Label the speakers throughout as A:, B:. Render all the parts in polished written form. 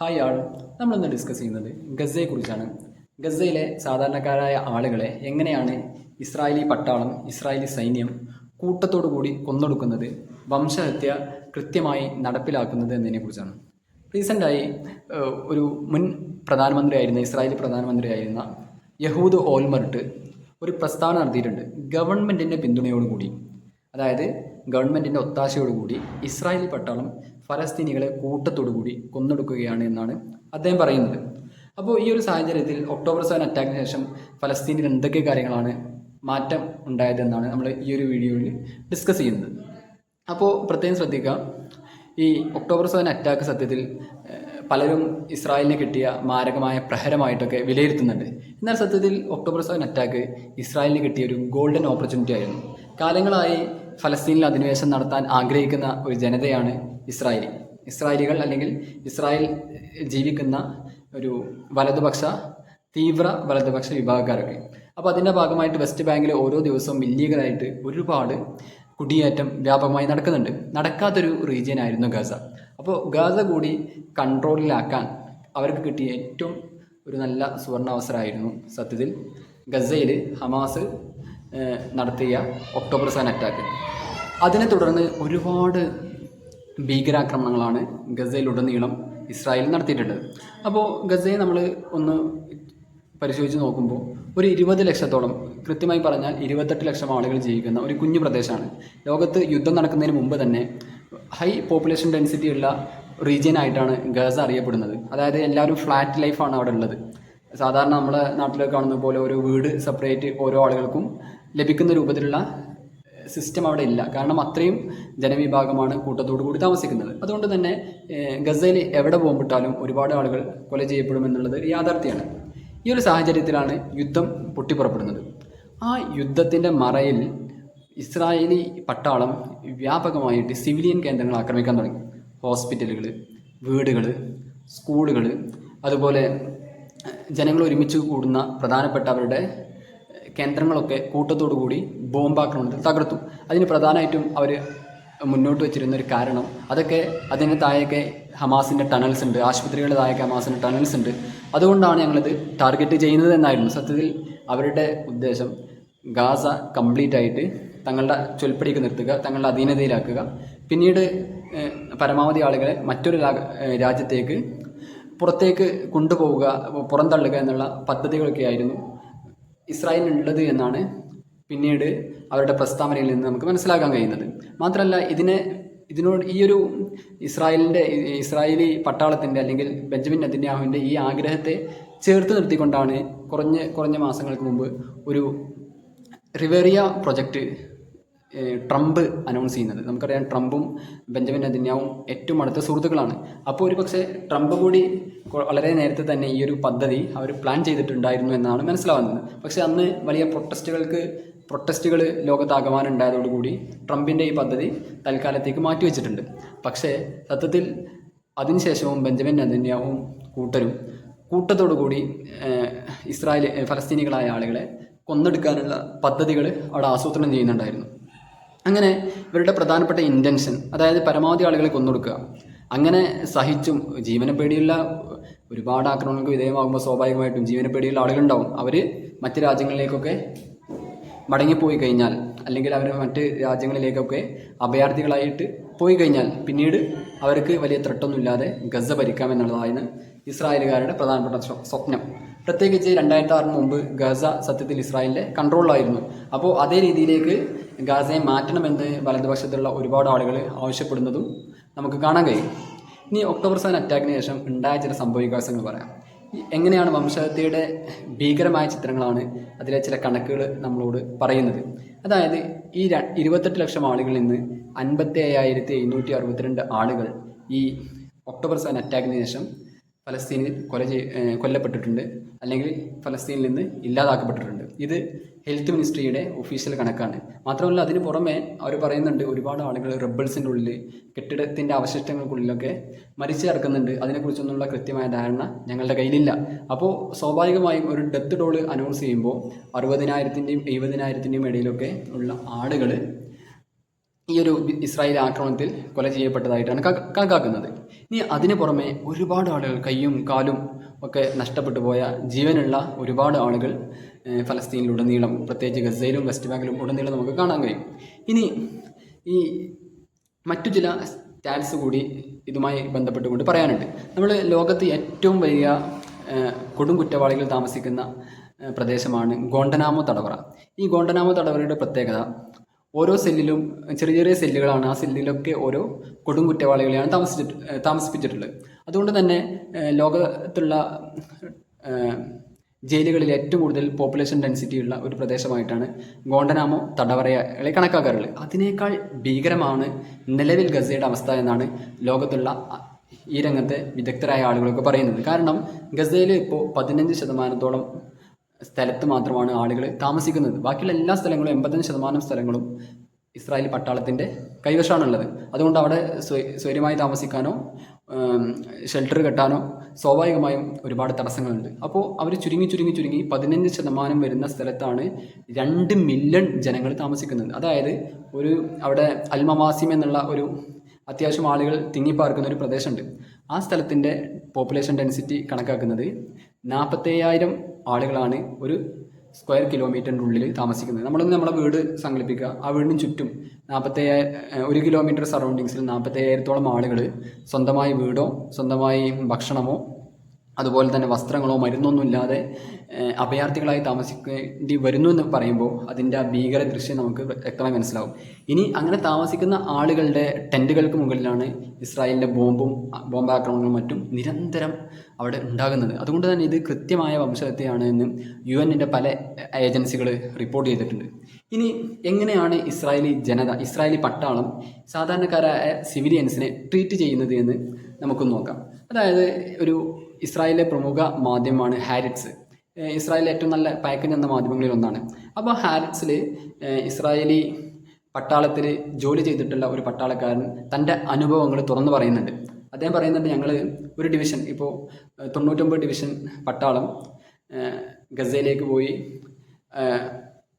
A: Hi ആൾ, നമ്മളിന്ന് discuss ചെയ്യുന്നത് ഗസയെക്കുറിച്ചാണ്. ഗസയിലെ സാധാരണക്കാരായ ആളുകളെ എങ്ങനെയാണ് ഇസ്രായേലി പട്ടാളം, ഇസ്രായേലി സൈന്യം കൂട്ടത്തോടു കൂടി കൊന്നൊടുക്കുന്നത്, വംശഹത്യ കൃത്യമായി നടപ്പിലാക്കുന്നത് എന്നതിനെക്കുറിച്ചാണ്. റീസെൻ്റായി ഒരു മുൻ പ്രധാനമന്ത്രിയായിരുന്ന ഇസ്രായേലി പ്രധാനമന്ത്രിയായിരുന്ന യഹൂദ് ഓൾമർട്ട് ഒരു പ്രസ്താവന നടത്തിയിട്ടുണ്ട്. ഗവൺമെൻറ്റിൻ്റെ പിന്തുണയോടുകൂടി, അതായത് ഗവൺമെൻറ്റിൻ്റെ ഒത്താശയോടുകൂടി ഇസ്രായേലി പട്ടാളം ഫലസ്തീനികളെ കൂട്ടത്തോടുകൂടി കൊന്നൊടുക്കുകയാണ് എന്നാണ് അദ്ദേഹം പറയുന്നത്. അപ്പോൾ ഈ ഒരു സാഹചര്യത്തിൽ ഒക്ടോബർ 7 അറ്റാക്കിന് ശേഷം ഫലസ്തീനിൽ എന്തൊക്കെ കാര്യങ്ങളാണ് മാറ്റം ഉണ്ടായതെന്നാണ് നമ്മൾ ഈ ഒരു വീഡിയോയിൽ ഡിസ്കസ് ചെയ്യുന്നത്. അപ്പോൾ പ്രത്യേകം ശ്രദ്ധിക്കുക, ഈ ഒക്ടോബർ 7 അറ്റാക്ക് സത്യത്തിൽ പലരും ഇസ്രായേലിനെ കിട്ടിയ മാരകമായ പ്രഹരമായിട്ടൊക്കെ വിലയിരുത്തുന്നുണ്ട്. എന്നാൽ സത്യത്തിൽ ഒക്ടോബർ 7 അറ്റാക്ക് ഇസ്രായേലിന് കിട്ടിയ ഒരു ഗോൾഡൻ ഓപ്പർച്യൂണിറ്റി ആയിരുന്നു. കാലങ്ങളായി ഫലസ്തീനിൽ അധിനിവേശം നടത്താൻ ആഗ്രഹിക്കുന്ന ഒരു ജനതയാണ് ഇസ്രായേലികൾ, അല്ലെങ്കിൽ ഇസ്രായേൽ ജീവിക്കുന്ന ഒരു തീവ്ര വലതുപക്ഷ വിഭാഗക്കാരൊക്കെ. അപ്പോൾ അതിൻ്റെ ഭാഗമായിട്ട് വെസ്റ്റ് ബാങ്കിൽ ഓരോ ദിവസവും ഇല്ലീഗലായിട്ട് ഒരുപാട് കുടിയേറ്റം വ്യാപകമായി നടക്കുന്നുണ്ട്. നടക്കാത്തൊരു റീജിയനായിരുന്നു ഗാസ. അപ്പോൾ ഗാസ കൂടി കൺട്രോളിലാക്കാൻ അവർക്ക് കിട്ടിയ ഏറ്റവും ഒരു നല്ല സുവർണാവസരമായിരുന്നു സത്യത്തിൽ ഗസയിൽ ഹമാസ് നടത്തിയ ഒക്ടോബർ 7 അറ്റാക്ക്. അതിനെ തുടർന്ന് ഒരുപാട് ഭീകരാക്രമണങ്ങളാണ് ഗസയിലുടനീളം ഇസ്രായേൽ നടത്തിയിട്ടുള്ളത്. അപ്പോൾ ഗസയെ നമ്മൾ ഒന്ന് പരിശോധിച്ച് നോക്കുമ്പോൾ ഒരു 20 ലക്ഷത്തോളം, കൃത്യമായി പറഞ്ഞാൽ 28 ലക്ഷം ആളുകൾ ജീവിക്കുന്ന ഒരു കുഞ്ഞു പ്രദേശമാണ്. ലോകത്ത് യുദ്ധം നടക്കുന്നതിന് മുമ്പ് തന്നെ ഹൈ പോപ്പുലേഷൻ ഡെൻസിറ്റി ഉള്ള റീജിയനായിട്ടാണ് ഗസ അറിയപ്പെടുന്നത്. അതായത് എല്ലാവരും ഫ്ലാറ്റ് ലൈഫാണ് അവിടെ ഉള്ളത്. സാധാരണ നമ്മളെ നാട്ടിലൊക്കെ കാണുന്ന പോലെ ഓരോ വീട് സെപ്പറേറ്റ് ഓരോ ആളുകൾക്കും ലഭിക്കുന്ന രൂപത്തിലുള്ള സിസ്റ്റം അവിടെ ഇല്ല. കാരണം അത്രയും ജനവിഭാഗമാണ് കൂട്ടത്തോടു കൂടി താമസിക്കുന്നത്. അതുകൊണ്ട് തന്നെ ഗസയിൽ എവിടെ ബോംബിട്ടാലും ഒരുപാട് ആളുകൾ കൊല ചെയ്യപ്പെടുമെന്നുള്ളത് യാഥാർത്ഥ്യമാണ്. ഈ ഒരു സാഹചര്യത്തിലാണ് യുദ്ധം പൊട്ടിപ്പുറപ്പെടുന്നത്. ആ യുദ്ധത്തിൻ്റെ മറയിൽ ഇസ്രായേലി പട്ടാളം വ്യാപകമായിട്ട് സിവിലിയൻ കേന്ദ്രങ്ങൾ ആക്രമിക്കാൻ തുടങ്ങി. ഹോസ്പിറ്റലുകൾ, വീടുകൾ, സ്കൂളുകൾ, അതുപോലെ ജനങ്ങൾ ഒരുമിച്ച് കൂടുന്ന പ്രധാനപ്പെട്ട അവരുടെ കേന്ദ്രങ്ങളൊക്കെ കൂട്ടത്തോടു കൂടി ബോംബാക്രമണത്തിൽ തകർത്തു. അതിന് പ്രധാനമായിട്ടും അവർ മുന്നോട്ട് വെച്ചിരുന്ന ഒരു കാരണം, അതൊക്കെ അതിന് താഴെയൊക്കെ ഹമാസിൻ്റെ ടണൽസ് ഉണ്ട്, ആശുപത്രികളുടെ താഴെയൊക്കെ ഹമാസിൻ്റെ ടണൽസ് ഉണ്ട്, അതുകൊണ്ടാണ് ഞങ്ങളിത് ടാർഗറ്റ് ചെയ്യുന്നത് എന്നായിരുന്നു. സത്യത്തിൽ അവരുടെ ഉദ്ദേശം ഗാസ കംപ്ലീറ്റ് ആയിട്ട് തങ്ങളുടെ ചൊൽപ്പടിക്ക് നിർത്തുക, തങ്ങളുടെ അധീനതയിലാക്കുക, പിന്നീട് പരമാവധി ആളുകളെ മറ്റൊരു രാജ്യത്തേക്ക് പുറത്തേക്ക് കൊണ്ടുപോവുക, പുറന്തള്ളുക എന്നുള്ള പദ്ധതികളൊക്കെ ആയിരുന്നു ഇസ്രായേലിനുള്ളത് എന്നാണ് പിന്നീട് അവരുടെ പ്രസ്താവനയിൽ നിന്ന് നമുക്ക് മനസ്സിലാക്കാൻ കഴിയുന്നത്. മാത്രമല്ല ഇതിനോട് ഈ ഒരു ഇസ്രായേലി പട്ടാളത്തിൻ്റെ അല്ലെങ്കിൽ ബെഞ്ചമിൻ നെതന്യാഹുവിൻ്റെ ഈ ആഗ്രഹത്തെ ചേർത്ത് നിർത്തിക്കൊണ്ടാണ് കുറഞ്ഞ മാസങ്ങൾക്ക് മുമ്പ് ഒരു റിവേറിയ പ്രൊജക്റ്റ് ട്രംപ് അനൗൺസ് ചെയ്യുന്നത്. നമുക്കറിയാം, ട്രംപും ബെഞ്ചമിൻ നെതന്യാഹുവും ഏറ്റവും അടുത്ത സുഹൃത്തുക്കളാണ്. അപ്പോൾ ഒരു പക്ഷേ ട്രംപ് കൂടി വളരെ നേരത്തെ തന്നെ ഈ ഒരു പദ്ധതി അവർ പ്ലാൻ ചെയ്തിട്ടുണ്ടായിരുന്നു എന്നാണ് മനസ്സിലാവുന്നത്. പക്ഷേ അന്ന് വലിയ പ്രൊട്ടസ്റ്റുകൾ ലോകത്താകമാനം ഉണ്ടായതോടുകൂടി ട്രംപിൻ്റെ ഈ പദ്ധതി തൽക്കാലത്തേക്ക് മാറ്റിവെച്ചിട്ടുണ്ട്. പക്ഷേ സത്യത്തിൽ അതിനുശേഷവും ബെഞ്ചമിൻ നെതന്യാഹുവും കൂട്ടത്തോടുകൂടി ഫലസ്തീനികളായ ആളുകളെ കൊന്നെടുക്കാനുള്ള പദ്ധതികൾ അവിടെ ആസൂത്രണം ചെയ്യുന്നുണ്ടായിരുന്നു. അങ്ങനെ ഇവരുടെ പ്രധാനപ്പെട്ട ഇൻറ്റൻഷൻ, അതായത് പരമാവധി ആളുകളെ കൊന്നൊടുക്കുക. അങ്ങനെ സഹിച്ചും ജീവനെ പേടിയുള്ള ഒരുപാട് ആക്രമണങ്ങൾക്ക് വിധേയമാകുമ്പോൾ സ്വാഭാവികമായിട്ടും ജീവനെ പേടിയുള്ള ആളുകളുണ്ടാവും. അവർ മറ്റ് രാജ്യങ്ങളിലേക്കൊക്കെ മടങ്ങിപ്പോയി കഴിഞ്ഞാൽ, അല്ലെങ്കിൽ അവർ മറ്റ് രാജ്യങ്ങളിലേക്കൊക്കെ അഭയാർത്ഥികളായിട്ട് പോയി കഴിഞ്ഞാൽ പിന്നീട് അവർക്ക് വലിയ ത്രട്ടൊന്നുമില്ലാതെ ഗസ ഭരിക്കാമെന്നുള്ളതായിരുന്നു ഇസ്രായേലുകാരുടെ പ്രധാനപ്പെട്ട സ്വപ്നം. പ്രത്യേകിച്ച് 2006 മുമ്പ് ഗസ സത്യത്തിൽ ഇസ്രായേലിൻ്റെ കൺട്രോളിലായിരുന്നു. അപ്പോൾ അതേ രീതിയിലേക്ക് ഗാസയെ മാറ്റണമെന്ന് വലതുപക്ഷത്തുള്ള ഒരുപാട് ആളുകൾ ആവശ്യപ്പെടുന്നതും നമുക്ക് കാണാൻ കഴിയും. ഇനി ഒക്ടോബർ 7 അറ്റാക്കിന് ശേഷം ഉണ്ടായ ചില സംഭവവികാസങ്ങൾ പറയാം. എങ്ങനെയാണ് വംശഹത്യയുടെ ഭീകരമായ ചിത്രങ്ങളാണ് അതിലെ ചില കണക്കുകൾ നമ്മളോട് പറയുന്നത്. അതായത് ഈ 28 ലക്ഷം ആളുകളിൽ നിന്ന് 55,762 ആളുകൾ ഈ ഒക്ടോബർ 7 അറ്റാക്കിന് ശേഷം ഫലസ്തീനിൽ കൊല്ലപ്പെട്ടിട്ടുണ്ട്, അല്ലെങ്കിൽ ഫലസ്തീനിൽ നിന്ന് ഇല്ലാതാക്കപ്പെട്ടിട്ടുണ്ട്. ഇത് ഹെൽത്ത് മിനിസ്ട്രിയുടെ ഒഫീഷ്യൽ കണക്കാണ്. മാത്രമല്ല അതിന് പുറമെ അവർ പറയുന്നുണ്ട് ഒരുപാട് ആളുകൾ റബ്ബിൾസിൻ്റെ ഉള്ളിൽ, കെട്ടിടത്തിൻ്റെ അവശിഷ്ടങ്ങൾക്കുള്ളിലൊക്കെ മരിച്ചു കിടക്കുന്നുണ്ട്. അതിനെക്കുറിച്ചൊന്നുള്ള കൃത്യമായ ധാരണ ഞങ്ങളുടെ കയ്യിലില്ല. അപ്പോൾ സ്വാഭാവികമായും ഒരു ഡെത്ത് ടോൾ അനൗൺസ് ചെയ്യുമ്പോൾ 60,000-ൻ്റെയും 70,000-ൻ്റെയും ഇടയിലൊക്കെ ഉള്ള ആളുകൾ ഈ ഒരു ഇസ്രായേൽ ആക്രമണത്തിൽ കൊല ചെയ്യപ്പെട്ടതായിട്ടാണ് കണക്കാക്കുന്നത്. ഇനി അതിന് പുറമെ ഒരുപാട് ആളുകൾ കയ്യും കാലും ഒക്കെ നഷ്ടപ്പെട്ടു പോയ ജീവനുള്ള ഒരുപാട് ആളുകൾ ഫലസ്തീനിലുടനീളം, പ്രത്യേകിച്ച് ഗസയിലും വെസ്റ്റ് ബാങ്കിലും ഉടനീളം നമുക്ക് കാണാൻ കഴിയും. ഇനി ഈ മറ്റു ചില സ്റ്റാറ്റ്സ് കൂടി ഇതുമായി ബന്ധപ്പെട്ടുകൊണ്ട് പറയാനുണ്ട്. നമ്മൾ ലോകത്ത് ഏറ്റവും വലിയ കൊടും കുറ്റവാളികൾ താമസിക്കുന്ന പ്രദേശമാണ് ഗോണ്ടനാമോ തടവറ. ഈ ഗോണ്ടനാമോ തടവറയുടെ പ്രത്യേകത, ഓരോ സെല്ലിലും ചെറിയ ചെറിയ സെല്ലുകളാണ്. ആ സെല്ലിലൊക്കെ ഓരോ കൊടും കുറ്റവാളികളെയാണ് താമസിപ്പിച്ചിട്ടുള്ളത്. അതുകൊണ്ട് തന്നെ ലോകത്തുള്ള ജയിലുകളിൽ ഏറ്റവും കൂടുതൽ പോപ്പുലേഷൻ ഡെൻസിറ്റി ഉള്ള ഒരു പ്രദേശമായിട്ടാണ് ഗോണ്ടനാമോ തടവറയെ കണക്കാക്കാറുള്ളത്. അതിനേക്കാൾ ഭീകരമാണ് നിലവിൽ ഗസയുടെ അവസ്ഥ എന്നാണ് ലോകത്തുള്ള ഈ രംഗത്തെ വിദഗ്ധരായ ആളുകളൊക്കെ പറയുന്നത്. കാരണം ഗസയിൽ ഇപ്പോൾ 15% സ്ഥലത്ത് മാത്രമാണ് ആളുകൾ താമസിക്കുന്നത്. ബാക്കിയുള്ള എല്ലാ സ്ഥലങ്ങളും 85% സ്ഥലങ്ങളും ഇസ്രായേലി പട്ടാളത്തിൻ്റെ കൈവശമാണുള്ളത്. അതുകൊണ്ട് അവിടെ സ്വൈര്യമായി താമസിക്കാനോ ഷെൽട്ടർ കെട്ടാനോ സ്വാഭാവികമായും ഒരുപാട് തടസ്സങ്ങളുണ്ട്. അപ്പോൾ അവർ ചുരുങ്ങി 15% വരുന്ന സ്ഥലത്താണ് 2 മില്യൺ ജനങ്ങൾ താമസിക്കുന്നത്. അതായത് അവിടെ അൽമവാസിം എന്നുള്ള ഒരു അത്യാവശ്യം ആളുകൾ തിങ്ങിപ്പാർക്കുന്ന ഒരു പ്രദേശമുണ്ട്. ആ സ്ഥലത്തിൻ്റെ പോപ്പുലേഷൻ ഡെൻസിറ്റി കണക്കാക്കുന്നത് 47,000 ആളുകളാണ് ഒരു സ്ക്വയർ കിലോമീറ്ററിൻ്റെ ഉള്ളിൽ താമസിക്കുന്നത്. നമ്മളെ വീട് സങ്കല്പിക്കുക. ആ വീടിന് ചുറ്റും 1 കിലോമീറ്റർ സറൗണ്ടിങ്സിൽ 47,000-ഓളം ആളുകൾ സ്വന്തമായി വീടോ സ്വന്തമായി ഭക്ഷണമോ അതുപോലെ തന്നെ വസ്ത്രങ്ങളോ മരുന്നൊന്നും ഇല്ലാതെ അഭയാർത്ഥികളായി താമസിക്കേണ്ടി വരുന്നു എന്ന് പറയുമ്പോൾ അതിൻ്റെ ആ ഭീകര ദൃശ്യം നമുക്ക് വ്യക്തമായി മനസ്സിലാവും. ഇനി അങ്ങനെ താമസിക്കുന്ന ആളുകളുടെ ടെൻറ്റുകൾക്ക് മുകളിലാണ് ഇസ്രായേലിൻ്റെ ബോംബാക്രമണങ്ങളും മറ്റും നിരന്തരം അവിടെ ഉണ്ടാകുന്നത്. അതുകൊണ്ട് തന്നെ ഇത് കൃത്യമായ വംശഹത്യയാണ് എന്ന് UN-ൻ്റെ പല ഏജൻസികൾ റിപ്പോർട്ട് ചെയ്തിട്ടുണ്ട്. ഇനി എങ്ങനെയാണ് ഇസ്രായേലി പട്ടാളം സാധാരണക്കാരായ സിവിലിയൻസിനെ ട്രീറ്റ് ചെയ്യുന്നത് എന്ന് നമുക്കൊന്ന് നോക്കാം. അതായത് ഇസ്രായേലിലെ പ്രമുഖ മാധ്യമമാണ് ഹാരിറ്റ്സ്. ഇസ്രായേലിലെ ഏറ്റവും നല്ല പാക്കേജ് എന്ന മാധ്യമങ്ങളിൽ ഒന്നാണ്. അപ്പോൾ ഹാരിറ്റ്സിൽ ഇസ്രായേലി പട്ടാളത്തിൽ ജോലി ചെയ്തിട്ടുള്ള ഒരു പട്ടാളക്കാരൻ തൻ്റെ അനുഭവങ്ങൾ തുറന്നു പറയുന്നുണ്ട്. അദ്ദേഹം പറയുന്നുണ്ട്, ഞങ്ങൾ ഒരു ഡിവിഷൻ, ഇപ്പോൾ 99 ഡിവിഷൻ പട്ടാളം ഗസയിലേക്ക് പോയി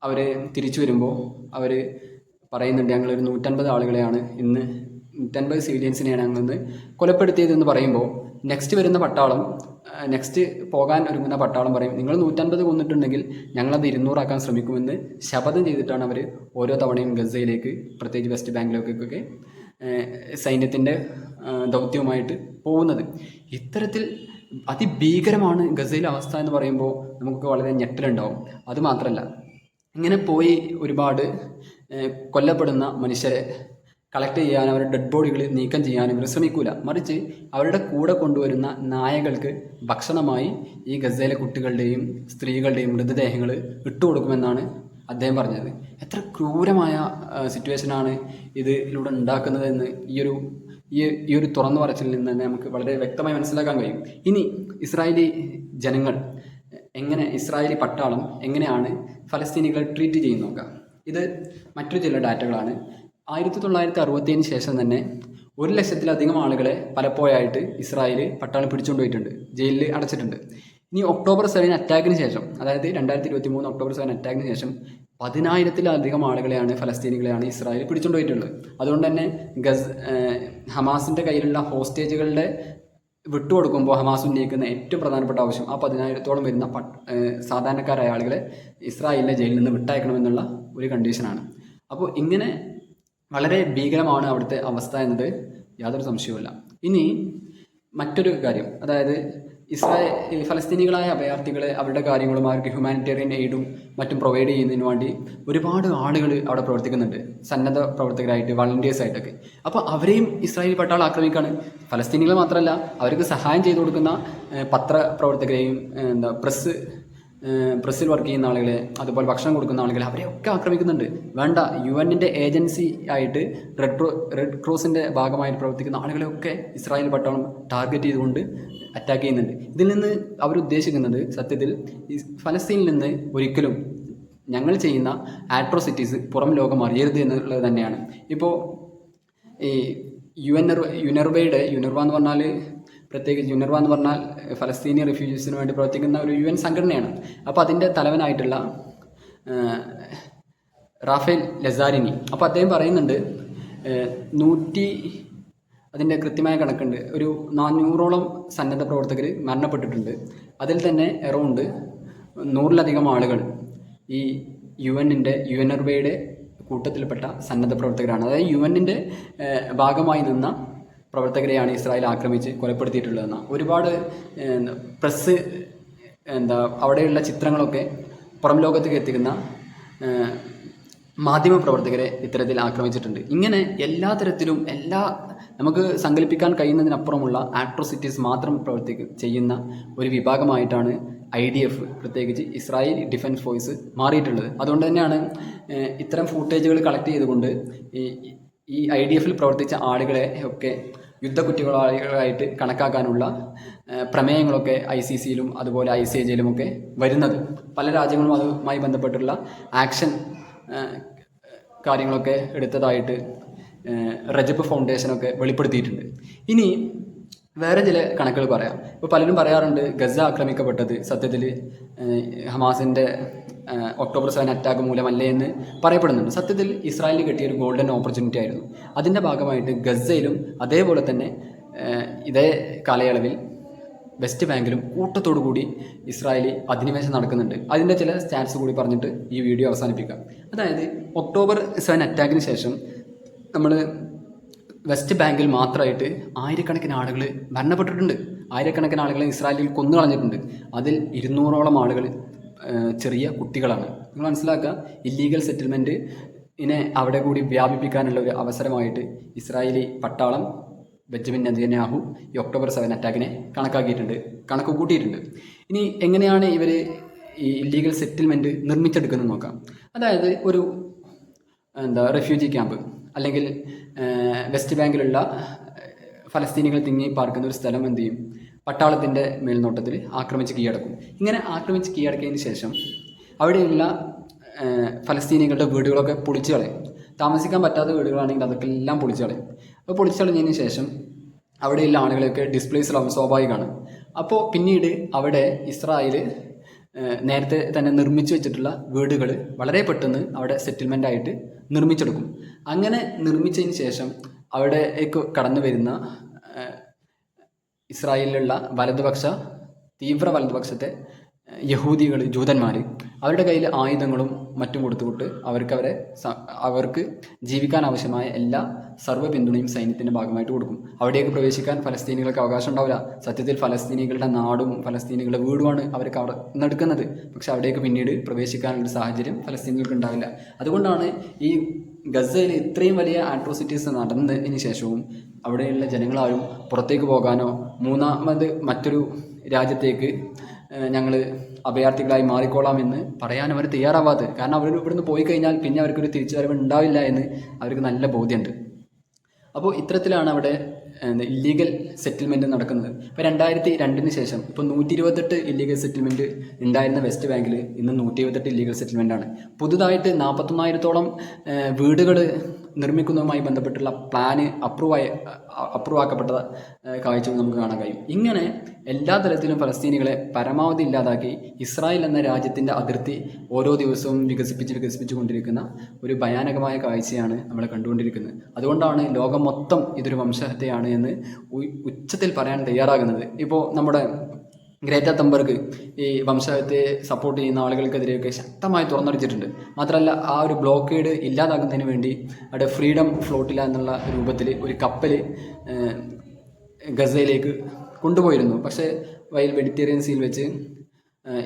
A: അവർ തിരിച്ചു വരുമ്പോൾ അവർ പറയുന്നുണ്ട്, ഞങ്ങളൊരു 150 ആളുകളെയാണ് 150 സിവിലിയൻസിനെയാണ് ഞങ്ങളിന്ന് കൊലപ്പെടുത്തിയതെന്ന് പറയുമ്പോൾ നെക്സ്റ്റ് പോകാൻ ഒരുങ്ങുന്ന പട്ടാളം പറയും, നിങ്ങൾ 150 കൊന്നിട്ടുണ്ടെങ്കിൽ ഞങ്ങളത് 200 ആക്കാൻ ശ്രമിക്കുമെന്ന് ശപഥം ചെയ്തിട്ടാണ് അവർ ഓരോ തവണയും ഗസയിലേക്ക്, പ്രത്യേകിച്ച് വെസ്റ്റ് ബാങ്കിലേക്കൊക്കെ സൈന്യത്തിൻ്റെ ദൗത്യവുമായിട്ട് പോകുന്നത്. ഇത്തരത്തിൽ അതിഭീകരമാണ് ഗസയിലെ അവസ്ഥ എന്ന് പറയുമ്പോൾ നമുക്ക് വളരെ ഞെട്ടലുണ്ടാവും. അതുമാത്രമല്ല, ഇങ്ങനെ പോയി ഒരുപാട് കൊല്ലപ്പെടുന്ന മനുഷ്യരെ കളക്ട് ചെയ്യാൻ, അവരുടെ ഡെഡ് ബോഡികൾ നീക്കം ചെയ്യാനും ഇവർ ശ്രമിക്കൂല. മറിച്ച് അവരുടെ കൂടെ കൊണ്ടുവരുന്ന നായകൾക്ക് ഭക്ഷണമായി ഈ ഗസയിലെ കുട്ടികളുടെയും സ്ത്രീകളുടെയും മൃതദേഹങ്ങൾ ഇട്ടുകൊടുക്കുമെന്നാണ് അദ്ദേഹം പറഞ്ഞത്. എത്ര ക്രൂരമായ സിറ്റുവേഷനാണ് ഇതിലൂടെ ഉണ്ടാക്കുന്നതെന്ന് ഈ ഒരു തുറന്നു പറച്ചിലിൽ നിന്ന് തന്നെ നമുക്ക് വളരെ വ്യക്തമായി മനസ്സിലാക്കാൻ കഴിയും. ഇനി ഇസ്രായേലി പട്ടാളം എങ്ങനെയാണ് ഫലസ്തീനികളെ ട്രീറ്റ് ചെയ്യുന്ന നോക്കാം. ഇത് മറ്റൊരു ചില ഡാറ്റകളാണ്. 1967 ശേഷം തന്നെ 100,000-ലധികം ആളുകളെ പലപ്പോഴായിട്ട് ഇസ്രായേൽ പട്ടാളം പിടിച്ചുകൊണ്ടുപോയിട്ടുണ്ട്, ജയിലിൽ അടച്ചിട്ടുണ്ട്. ഇനി ഒക്ടോബർ 7 അറ്റാക്കിന് ശേഷം, അതായത് 2023 ഒക്ടോബർ 7 അറ്റാക്കിന് ശേഷം 10,000-ലധികം ആളുകളെയാണ്, ഫലസ്തീനികളെയാണ് ഇസ്രായേൽ പിടിച്ചുകൊണ്ടുപോയിട്ടുള്ളത്. അതുകൊണ്ട് തന്നെ ഹമാസിൻ്റെ കയ്യിലുള്ള ഹോസ്റ്റേജുകളുടെ വിട്ടുകൊടുക്കുമ്പോൾ ഹമാസ് ഉന്നയിക്കുന്ന ഏറ്റവും പ്രധാനപ്പെട്ട ആവശ്യം ആ 10,000-ഓളം വരുന്ന സാധാരണക്കാരായ ആളുകളെ ഇസ്രായേലിലെ ജയിലിൽ നിന്ന് വിട്ടയക്കണമെന്നുള്ള ഒരു കണ്ടീഷനാണ്. അപ്പോൾ ഇങ്ങനെ വളരെ ഭീകരമാണ് അവിടുത്തെ അവസ്ഥ എന്നത് യാതൊരു സംശയവുമില്ല. ഇനി മറ്റൊരു കാര്യം, അതായത് ഫലസ്തീനികളായ അഭയാർത്ഥികളെ അവരുടെ കാര്യങ്ങളും അവർക്ക് ഹ്യൂമാനിറ്റേറിയൻ എയ്ഡും മറ്റും പ്രൊവൈഡ് ചെയ്യുന്നതിന് വേണ്ടി ഒരുപാട് ആളുകൾ അവിടെ പ്രവർത്തിക്കുന്നുണ്ട്, സന്നദ്ധ പ്രവർത്തകരായിട്ട്, വളണ്ടിയേഴ്സായിട്ടൊക്കെ. അപ്പോൾ അവരെയും ഇസ്രായേലി പട്ടാളം ആക്രമിക്കുകയാണ്. ഫലസ്തീനികൾ മാത്രമല്ല, അവർക്ക് സഹായം ചെയ്തു കൊടുക്കുന്ന പത്രപ്രവർത്തകരെയും പ്രസ്സിൽ വർക്ക് ചെയ്യുന്ന ആളുകളെ, അതുപോലെ ഭക്ഷണം കൊടുക്കുന്ന ആളുകളെ, അവരെയൊക്കെ ആക്രമിക്കുന്നുണ്ട്. വേണ്ട, UN-ൻ്റെ ഏജൻസി ആയിട്ട് റെഡ് ക്രോസിൻ്റെ ഭാഗമായിട്ട് പ്രവർത്തിക്കുന്ന ആളുകളെയൊക്കെ ഇസ്രായേൽ പട്ടാളം ടാർഗറ്റ് ചെയ്തുകൊണ്ട് അറ്റാക്ക് ചെയ്യുന്നുണ്ട്. ഇതിൽ നിന്ന് അവരുദ്ദേശിക്കുന്നത് സത്യത്തിൽ ഫലസ്തീനിൽ നിന്ന് ഒരിക്കലും ഞങ്ങൾ ചെയ്യുന്ന ആട്രോസിറ്റീസ് പുറം ലോകം അറിയരുത് എന്നുള്ളത് തന്നെയാണ്. ഇപ്പോൾ ഈ യുനെർവ എന്ന് പറഞ്ഞാൽ ഫലസ്തീനി റിഫ്യൂജീസിന് വേണ്ടി പ്രവർത്തിക്കുന്ന ഒരു UN സംഘടനയാണ്. അപ്പോൾ അതിൻ്റെ തലവനായിട്ടുള്ള റാഫേൽ ലസാരിനി, അപ്പോൾ അദ്ദേഹം പറയുന്നുണ്ട്, അതിൻ്റെ കൃത്യമായ കണക്കുണ്ട്. ഒരു 400ഓളം സന്നദ്ധ പ്രവർത്തകർ മരണപ്പെട്ടിട്ടുണ്ട്. അതിൽ തന്നെ അറൗണ്ട് 100-ലധികം ആളുകൾ ഈ UNRWAയുടെ കൂട്ടത്തിൽപ്പെട്ട സന്നദ്ധ പ്രവർത്തകരാണ്. അതായത് UN-ൻ്റെ ഭാഗമായി നിന്ന പ്രവർത്തകരെയാണ് ഇസ്രായേൽ ആക്രമിച്ച് കൊലപ്പെടുത്തിയിട്ടുള്ളതെന്ന ഒരുപാട് പ്രസ് അവിടെയുള്ള ചിത്രങ്ങളൊക്കെ പുറം ലോകത്തേക്ക് എത്തിക്കുന്ന മാധ്യമ പ്രവർത്തകരെ ഇത്തരത്തിൽ ആക്രമിച്ചിട്ടുണ്ട്. ഇങ്ങനെ എല്ലാ തരത്തിലും നമുക്ക് സങ്കല്പിക്കാൻ കഴിയുന്നതിനപ്പുറമുള്ള ആട്രോസിറ്റീസ് മാത്രം ചെയ്യുന്ന ഒരു വിഭാഗമായിട്ടാണ് IDF, പ്രത്യേകിച്ച് ഇസ്രായേൽ ഡിഫൻസ് ഫോഴ്സ് മാറിയിട്ടുള്ളത്. അതുകൊണ്ട് തന്നെയാണ് ഇത്തരം ഫൂട്ടേജുകൾ കളക്ട് ചെയ്തുകൊണ്ട് ഈ IDF-ൽ പ്രവർത്തിച്ച ആളുകളെ ഒക്കെ യുദ്ധക്കുറ്റവാളികളായിട്ട് കണക്കാക്കാനുള്ള പ്രമേയങ്ങളൊക്കെ ICC-യിലും അതുപോലെ ICJ-യിലും ഒക്കെ വരുന്നത്. പല രാജ്യങ്ങളും അതുമായി ബന്ധപ്പെട്ടുള്ള ആക്ഷൻ കാര്യങ്ങളൊക്കെ എടുത്തതായിട്ട് റജബ് ഫൗണ്ടേഷനൊക്കെ വെളിപ്പെടുത്തിയിട്ടുണ്ട്. ഇനി വേറെ ചില കണക്കുകൾ പറയാം. ഇപ്പോൾ പലരും പറയാറുണ്ട് ഗസ ആക്രമിക്കപ്പെട്ടത് സത്യത്തിൽ ഹമാസിൻ്റെ ഒക്ടോബർ 7 അറ്റാക്ക് മൂലമല്ലേ എന്ന് പറയപ്പെടുന്നുണ്ട്. സത്യത്തിൽ ഇസ്രായേലിന് കിട്ടിയ ഒരു ഗോൾഡൻ ഓപ്പർച്യൂണിറ്റി ആയിരുന്നു. അതിൻ്റെ ഭാഗമായിട്ട് ഗസയിലും അതേപോലെ തന്നെ ഇതേ കാലയളവിൽ വെസ്റ്റ് ബാങ്കിലും കൂട്ടത്തോടു കൂടി ഇസ്രായേലി അധിനിവേശം നടക്കുന്നുണ്ട്. അതിൻ്റെ ചില സ്റ്റാറ്റ്സ് കൂടി പറഞ്ഞിട്ട് ഈ വീഡിയോ അവസാനിപ്പിക്കാം. അതായത് ഒക്ടോബർ 7 അറ്റാക്കിന് ശേഷം നമ്മൾ വെസ്റ്റ് ബാങ്കിൽ മാത്രമായിട്ട് ആയിരക്കണക്കിന് ആളുകൾ മരണപ്പെട്ടിട്ടുണ്ട്. ആയിരക്കണക്കിന് ആളുകളെ ഇസ്രായേലിൽ കൊന്നു കളഞ്ഞിട്ടുണ്ട്. അതിൽ 200ഓളം ആളുകൾ ചെറിയ കുട്ടികളാണ്. നിങ്ങൾ മനസ്സിലാക്കുക, ഇല്ലീഗൽ സെറ്റിൽമെൻറ്റിനെ അവിടെ കൂടി വ്യാപിപ്പിക്കാനുള്ള ഒരു അവസരമായിട്ട് ഇസ്രായേലി പട്ടാളം ബെഞ്ചമിൻ നെതന്യാഹു ഈ ഒക്ടോബർ 7 അറ്റാക്കിനെ കണക്ക് കൂട്ടിയിട്ടുണ്ട്. ഇനി എങ്ങനെയാണ് ഇവർ ഈ ഇല്ലീഗൽ സെറ്റിൽമെൻറ്റ് നിർമ്മിച്ചെടുക്കുന്നത് നോക്കാം. അതായത് ഒരു റെഫ്യൂജി ക്യാമ്പ് അല്ലെങ്കിൽ വെസ്റ്റ് ബാങ്കിലുള്ള ഫലസ്തീനികൾ തിങ്ങി പാർക്കുന്ന ഒരു സ്ഥലം എന്ത് ചെയ്യും, പട്ടാളത്തിൻ്റെ മേൽനോട്ടത്തിൽ ആക്രമിച്ച് കീഴടക്കും. ഇങ്ങനെ ആക്രമിച്ച് കീഴടക്കിയതിന് ശേഷം അവിടെയുള്ള ഫലസ്തീനികളുടെ വീടുകളൊക്കെ പൊളിച്ചു കളയും. താമസിക്കാൻ പറ്റാത്ത വീടുകളാണെങ്കിൽ അതൊക്കെ എല്ലാം പൊളിച്ചു കളയും. അപ്പോൾ പൊളിച്ചു കളഞ്ഞതിന് ശേഷം അവിടെയുള്ള ആളുകളെയൊക്കെ ഡിസ്പ്ലേസ്ഡ് ആവും, സ്വാഭാവികമാണ്. അപ്പോൾ പിന്നീട് അവിടെ ഇസ്രായേൽ നേരത്തെ തന്നെ നിർമ്മിച്ചു വെച്ചിട്ടുള്ള വീടുകൾ വളരെ പെട്ടെന്ന് അവിടെ സെറ്റിൽമെൻ്റായിട്ട് നിർമ്മിച്ചെടുക്കും. അങ്ങനെ നിർമ്മിച്ചതിന് ശേഷം അവിടേക്ക് കടന്നു വരുന്ന ഇസ്രായേലിലുള്ള തീവ്ര വലതുപക്ഷത്തെ യഹൂദികൾ, ജൂതന്മാർ അവരുടെ കയ്യിൽ ആയുധങ്ങളും മറ്റും കൊടുത്തുകൊണ്ട് അവർക്ക് ജീവിക്കാൻ ആവശ്യമായ എല്ലാ സർവ്വ പിന്തുണയും സൈന്യത്തിൻ്റെ ഭാഗമായിട്ട് കൊടുക്കും. അവിടേക്ക് പ്രവേശിക്കാൻ ഫലസ്തീനികൾക്ക് അവകാശം ഉണ്ടാവില്ല. സത്യത്തിൽ ഫലസ്തീനികളുടെ നാടും ഫലസ്തീനികളുടെ വീടുമാണ് അവർക്ക് അവിടെ നിന്നെടുക്കുന്നത്. പക്ഷെ അവിടേക്ക് പിന്നീട് പ്രവേശിക്കാനുള്ള സാഹചര്യം ഫലസ്തീനികൾക്ക് ഉണ്ടാവില്ല. അതുകൊണ്ടാണ് ഈ ഗസയിൽ ഇത്രയും വലിയ ആട്രോസിറ്റീസ് നടന്നതിന് ശേഷവും അവിടെയുള്ള ജനങ്ങളാരും പുറത്തേക്ക് പോകാനോ മൂന്നാമത് മറ്റൊരു രാജ്യത്തേക്ക് ഞങ്ങൾ അഭയാർത്ഥികളായി മാറിക്കോളാമെന്ന് പറയാൻ അവർ തയ്യാറാവാത്തത്. കാരണം അവർ ഇവിടുന്ന് പോയി കഴിഞ്ഞാൽ പിന്നെ അവർക്കൊരു തിരിച്ചുവരവ് ഉണ്ടാവില്ല എന്ന് അവർക്ക് നല്ല ബോധ്യമുണ്ട്. അപ്പോൾ ഇത്തരത്തിലാണ് അവിടെ ഇല്ലീഗൽ സെറ്റിൽമെൻറ്റ് നടക്കുന്നത്. ഇപ്പോൾ 2002 ശേഷം ഇപ്പോൾ 128 ഇല്ലീഗൽ സെറ്റിൽമെൻറ്റ് ഉണ്ടായിരുന്ന വെസ്റ്റ് ബാങ്കിൽ ഇന്ന് 128 ഇല്ലീഗൽ സെറ്റിൽമെൻറ്റാണ്. പുതുതായിട്ട് 41,000-ഓളം വീടുകൾ നിർമ്മിക്കുന്നതുമായി ബന്ധപ്പെട്ടുള്ള പ്ലാന് അപ്രൂവ് ആക്കപ്പെട്ട കാഴ്ചകൾ നമുക്ക് കാണാൻ കഴിയും. ഇങ്ങനെ എല്ലാ തരത്തിലും ഫലസ്തീനികളെ പരമാവധി ഇല്ലാതാക്കി ഇസ്രായേൽ എന്ന രാജ്യത്തിൻ്റെ അതിർത്തി ഓരോ ദിവസവും വികസിപ്പിച്ചു കൊണ്ടിരിക്കുന്ന ഒരു ഭയാനകമായ കാഴ്ചയാണ് നമ്മൾ കണ്ടുകൊണ്ടിരിക്കുന്നത്. അതുകൊണ്ടാണ് ലോകം മൊത്തം ഇതൊരു വംശഹത്യയാണ് എന്ന് ഉച്ചത്തിൽ പറയാൻ തയ്യാറാകുന്നത്. ഇപ്പോൾ നമ്മുടെ ഗ്രേറ്റ തംബർഗ് ഈ വംശഹത്യയെ സപ്പോർട്ട് ചെയ്യുന്ന ആളുകൾക്കെതിരെയൊക്കെ ശക്തമായി തുറന്നടിച്ചിട്ടുണ്ട്. മാത്രമല്ല ആ ഒരു ബ്ലോക്കേഡ് ഇല്ലാതാക്കുന്നതിന് വേണ്ടി അവിടെ ഫ്രീഡം ഫ്ലോട്ടില എന്നുള്ള രൂപത്തിൽ ഒരു കപ്പൽ ഗസയിലേക്ക് കൊണ്ടുപോയിരുന്നു. പക്ഷേ മെഡിറ്ററേനിയൻ സീയിൽ വെച്ച്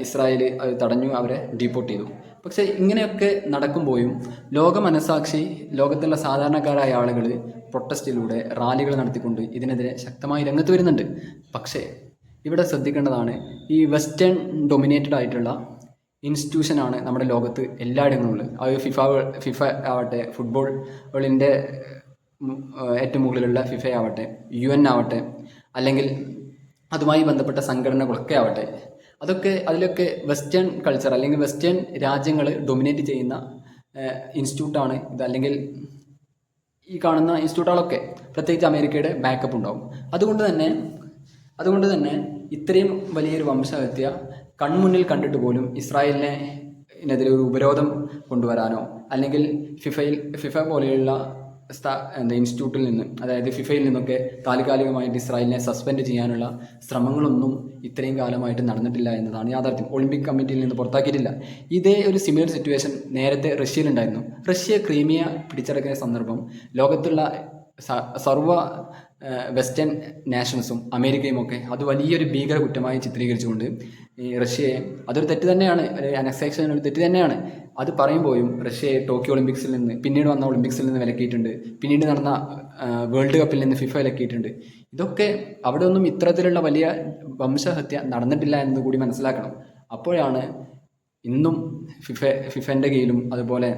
A: ഇസ്രായേൽ അത് തടഞ്ഞു, അവരെ ഡീപ്പോർട്ട് ചെയ്തു. പക്ഷേ ഇങ്ങനെയൊക്കെ നടക്കുമ്പോഴും ലോകമനസാക്ഷി, ലോകത്തുള്ള സാധാരണക്കാരായ ആളുകൾ പ്രൊട്ടസ്റ്റിലൂടെ റാലികൾ നടത്തിക്കൊണ്ട് ഇതിനെതിരെ ശക്തമായി രംഗത്ത് വരുന്നുണ്ട്. പക്ഷേ ഇവിടെ ശ്രദ്ധിക്കേണ്ടതാണ്, ഈ വെസ്റ്റേൺ ഡൊമിനേറ്റഡ് ആയിട്ടുള്ള ഇൻസ്റ്റിറ്റ്യൂഷനാണ് നമ്മുടെ ലോകത്ത് എല്ലായിടങ്ങളിലും ഉള്ളത്. അത് ഫിഫ ആവട്ടെ, ഫുട്ബോളിൻ്റെ ഏറ്റവും മുകളിലുള്ള ഫിഫ ആവട്ടെ, UN ആവട്ടെ, അല്ലെങ്കിൽ അതുമായി ബന്ധപ്പെട്ട സംഘടനകളൊക്കെ ആവട്ടെ, അതിലൊക്കെ വെസ്റ്റേൺ കൾച്ചർ അല്ലെങ്കിൽ വെസ്റ്റേൺ രാജ്യങ്ങൾ ഡൊമിനേറ്റ് ചെയ്യുന്ന ഇൻസ്റ്റിറ്റ്യൂട്ടാണ് ഇത്. അല്ലെങ്കിൽ ഈ കാണുന്ന ഇൻസ്റ്റിറ്റ്യൂട്ടുകളൊക്കെ പ്രത്യേകിച്ച് അമേരിക്കയുടെ ബാക്കപ്പ് ഉണ്ടാവും. അതുകൊണ്ട് തന്നെ ഇത്രയും വലിയൊരു വംശഹത്യ കൺമുന്നിൽ കണ്ടിട്ട് പോലും ഇസ്രായേലിനെതിരെ ഒരു ഉപരോധം കൊണ്ടുവരാനോ അല്ലെങ്കിൽ ഫിഫ പോലെയുള്ള ഇൻസ്റ്റിറ്റ്യൂട്ടിൽ നിന്ന്, അതായത് ഫിഫയിൽ നിന്നൊക്കെ താൽക്കാലികമായിട്ട് ഇസ്രായേലിനെ സസ്പെൻഡ് ചെയ്യാനുള്ള ശ്രമങ്ങളൊന്നും ഇത്രയും കാലമായിട്ട് നടന്നിട്ടില്ല എന്നതാണ് യാഥാർത്ഥ്യം. ഒളിമ്പിക് കമ്മിറ്റിയിൽ നിന്ന് പുറത്താക്കിയിട്ടില്ല. ഇതേ ഒരു സിമിലർ സിറ്റുവേഷൻ നേരത്തെ റഷ്യയിലുണ്ടായിരുന്നു. റഷ്യ ക്രീമിയ പിടിച്ചടക്കുന്ന സന്ദർഭം ലോകത്തുള്ള സർവ്വ വെസ്റ്റേൺ നാഷൻസും അമേരിക്കയും ഒക്കെ അത് വലിയൊരു ഭീകര കുറ്റമായി ചിത്രീകരിച്ചുകൊണ്ട് ഈ റഷ്യയെ, അതൊരു തെറ്റ് തന്നെയാണ്, അനക്സേഷൻ ഒരു തെറ്റ് തന്നെയാണ്. അത് പറയുമ്പോഴും റഷ്യയെ ടോക്കിയോ ഒളിമ്പിക്സിൽ നിന്ന്, പിന്നീട് വന്ന ഒളിമ്പിക്സിൽ നിന്ന് വിലക്കിയിട്ടുണ്ട്, പിന്നീട് നടന്ന വേൾഡ് കപ്പിൽ നിന്ന് ഫിഫ വിലക്കിയിട്ടുണ്ട്. ഇതൊക്കെ അവിടെ ഒന്നും ഇത്തരത്തിലുള്ള വലിയ വംശഹത്യ നടന്നിട്ടില്ല എന്ന് കൂടി മനസ്സിലാക്കണം. അപ്പോഴാണ് ഇന്നും ഫിഫൻ്റെ കീഴിലും അതുപോലെ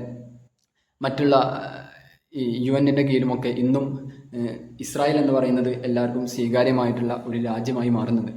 A: മറ്റുള്ള ഈ UN കീഴിലുമൊക്കെ ഇന്നും ഇസ്രായേൽ എന്ന് പറയുന്നത് എല്ലാവർക്കും സ്വീകാര്യമായിട്ടുള്ള ഒരു രാജ്യമായി മാറുന്നത്.